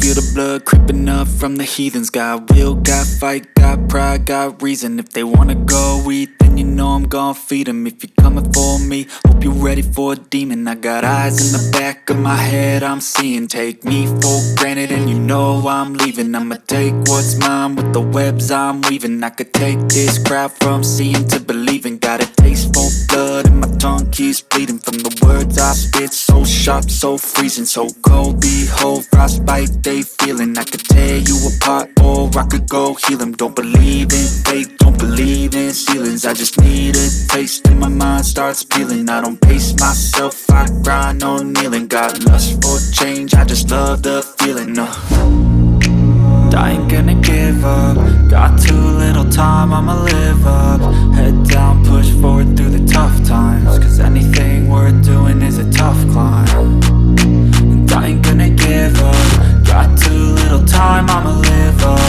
feel the blood creeping up from the heathens. Got will, got fight, got pride, got reason. If they wanna go eat, then you know I'm gon' feed them. If you're coming for me, hope you're ready for a demon. I got eyes in the back of my head, I'm seeing. Take me for granted and you know I'm leaving. I'ma take what's mine with the webs I'm weaving. I could take this crowd from seeing to believing. Got a taste for blood and my tongue keeps bleeding from the words I spit. So sharp, so freezing, so cold. Behold, frostbite they feeling. I could tear you apart or I could go heal them. Don't believe in fate, don't believe in ceilings. I just need a taste and my mind starts peeling. I don't pace myself, I grind on kneeling. Got lust for change, I just love the feeling. I ain't gonna give up. Got too little time, I'ma live up. Head down, push forward through the tough times. Cause anything worth doing is a tough climb. And I ain't gonna give up. Got too little time, I'ma live up.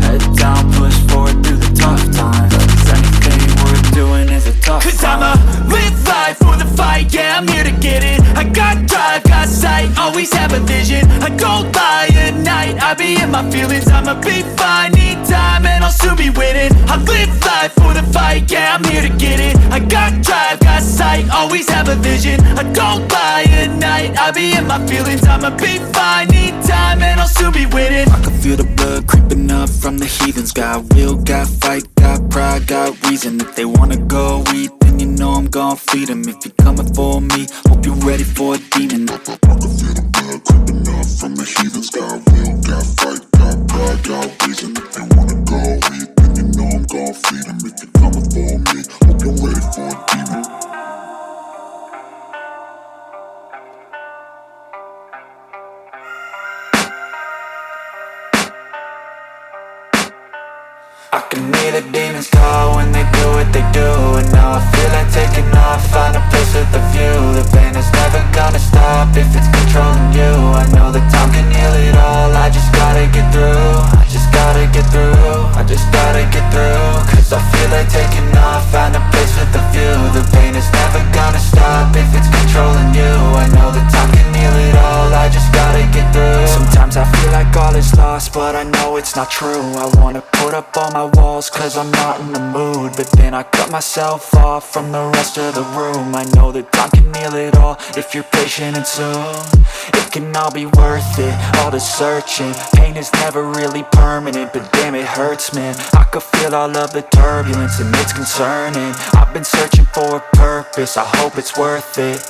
Head down, push forward through the tough times. Cause anything worth doing is a tough climb. Cause I'ma live life for the fight, yeah, I'm here to get it. I got drive, got sight, always have a vision. I don't lie at night, I be in my feelings. I'ma be fine, need time and I'll soon be winning. I live life for the fight, yeah, I'm here to get it. I got drive, got sight, always have a vision. I don't lie at night, I be in my feelings. I'ma be fine, need time and I'll soon be winning. I can feel the blood creeping up from the heathens. Got will, got fight, got pride, got reason. If they wanna go eat, then you know I'm gon' feed them. If you're coming for me, hope you're ready for a demon. I can feel the blood creeping up from the heathens. Got will, got fight, got pride, got reason. If they wanna go eat, then you know I'm gon' feed them. If you're coming for me, hope you're ready for a demon. I can hear the demons call when they do what they do. And now I feel like taking off, find a place with a view. The pain is never gonna stop if it's controlling you. I know that time can heal it all, I just gotta get through. I just gotta get through, I just gotta get through. Cause I feel like taking off, find a place with a view. The pain is never gonna stop if it's controlling you. I know that time can heal it all, I just gotta get through. Sometimes I feel like all is lost, but I know it's not true. I wanna put up all my walls cause I'm not in the mood. But then I cut myself off from the rest of the room. I know that time can heal it all if you're patient and soon. It can all be worth it, all the searching. Pain is never really permanent, but damn it hurts, man. I could feel all of the turbulence and it's concerning. I've been searching for a purpose, I hope it's worth it.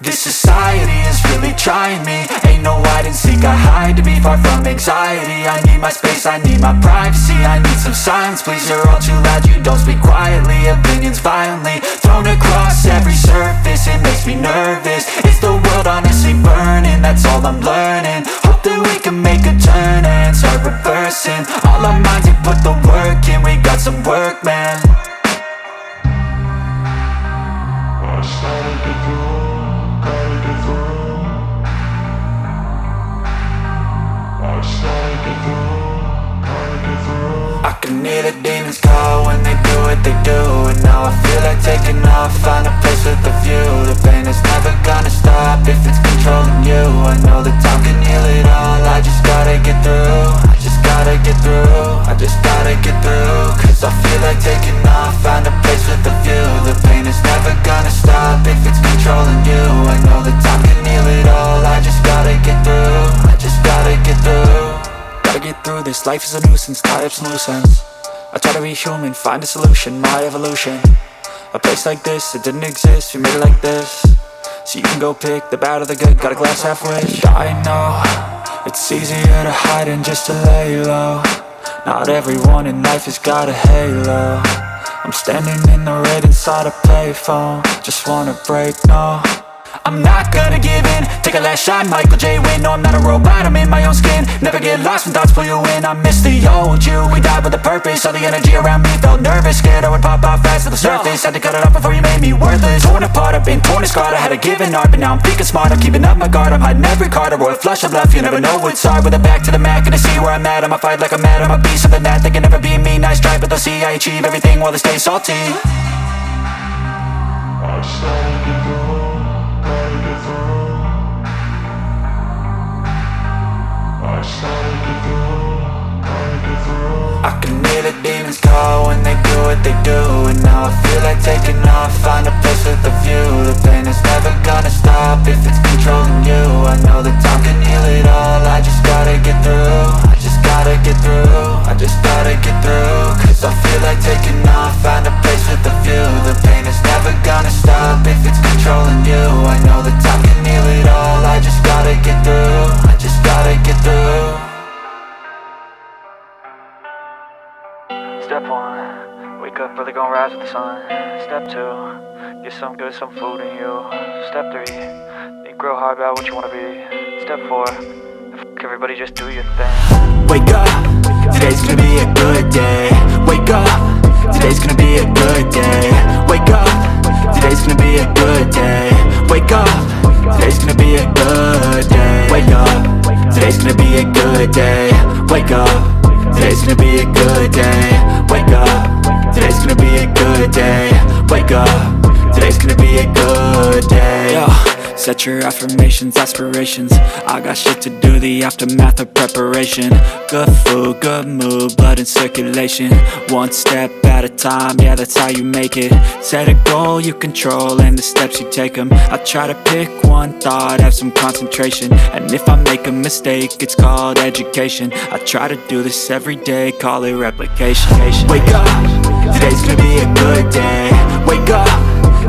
This society is really trying me. Ain't no hide and seek, I hide to be far from anxiety. I need my space, I need my privacy. I need some silence, please, you're all too loud. You don't speak quietly, opinions violently thrown across every surface. It makes me nervous, is the world honestly burning? That's all I'm learning. Hope that we can make a turn and start reversing all our minds and put the work in. We got some work, man. I can hear the demons call when they do what they do. And now I feel like taking off, find a place with a view. The pain is never gonna stop if it's controlling you. I know that time can heal it all, I just gotta get through. I just gotta get through, I just gotta get through. Cause I feel like taking off, find a place with a view. The pain is never gonna stop if it's controlling you. I know that time can heal it all, I just gotta get through. I just gotta get through. Gotta get through this, life is a nuisance, tie up some loose ends. I try to be human, find a solution, my evolution. A place like this, it didn't exist, we made it like this. So you can go pick the bad or the good, got a glass half wish. I know, it's easier to hide than just to lay low. Not everyone in life has got a halo. I'm standing in the red inside a payphone. Just wanna break, no, I'm not gonna give in. Take a last shot, Michael J. Win. No, I'm not a robot, I'm in my own skin. Never get lost when thoughts pull you in. I miss the old you, we died with a purpose. All the energy around me felt nervous, scared I would pop out fast to the surface. Had to cut it off before you made me worthless. Torn apart, I've been torn and scarred. I had a given art, but now I'm thinking smart. I'm keeping up my guard, I'm hiding every card. A royal flush of left, you never know what's hard. With a back to the mat, gonna see where I'm at. I'ma fight like I'm mad, I'ma be something that they can never be me. Nice try, but they'll see I achieve everything while they stay salty. I what they do. And now I feel like taking off, find a place with a view. The pain is never gonna stop if it's controlling you. I know that time can heal it all, I just gotta get through. I just gotta get through, I just gotta get through. Cause I feel like taking off, find a place with a view. The pain is never gonna stop if it's controlling you. I know that time can heal it all, I just gotta get through. I just gotta get through. Step 1, wake up early, gon' rise with the sun. Step 2, get some good, some food in you. Step 3, think real hard about what you wanna be. Step 4, fuck everybody, just do your thing. Wake up, today's gonna be a good day. Wake up, today's gonna be a good day. Wake up, today's gonna be a good day. Wake up, today's gonna be a good day. Wake up, today's gonna be a good day. Wake up, today's gonna be a good day. Wake up, today's gonna be a good day. Wake up, today's gonna be a good day. Yo, set your affirmations, aspirations. I got shit to do, the aftermath of preparation. Good food, good mood, blood in circulation. One step at a time, yeah, that's how you make it. Set a goal you control and the steps you take them. I try to pick one thought, have some concentration. And if I make a mistake, it's called education. I try to do this every day, call it replication. Wake up, today's gonna be a good day. Wake up,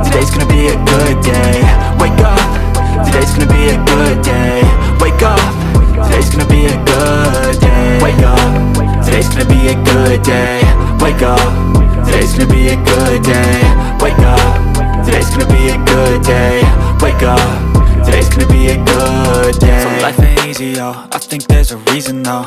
today's gonna be a good day. Wake up, today's gonna be a good day. Wake up, today's gonna be a good day. Wake up, today's gonna be a good day. Wake up, today's gonna be a good day. Wake up, today's gonna be a good day. Wake up, today's gonna be a good day. So life ain't easy, yo, I think there's a reason though.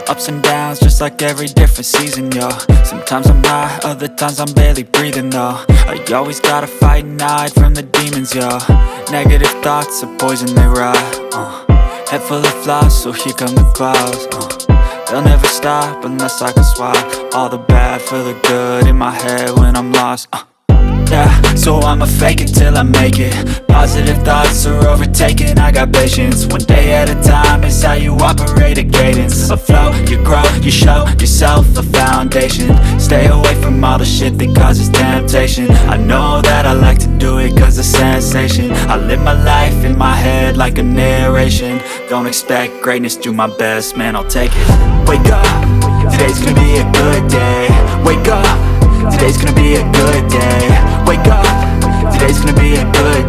Ups and downs, just like every different season, yo. Sometimes I'm high, other times I'm barely breathing, though. I always gotta fight and hide from the demons, yo. Negative thoughts are poison, they rot. Head full of flies, so here come the clouds. They'll never stop unless I can swap all the bad for the good in my head when I'm lost. Yeah, so I'ma fake it till I make it. Positive thoughts are overtaken, I got patience. One day at a time is how you operate a cadence. A flow, you grow, you show yourself a foundation. Stay away from all the shit that causes temptation. I know that I like to do it cause it's sensation. I live my life in my head like a narration. Don't expect greatness, do my best, man, I'll take it. Wake up, today's gonna be a good day. Wake up, today's gonna be a good day. Wake up, today's gonna be a good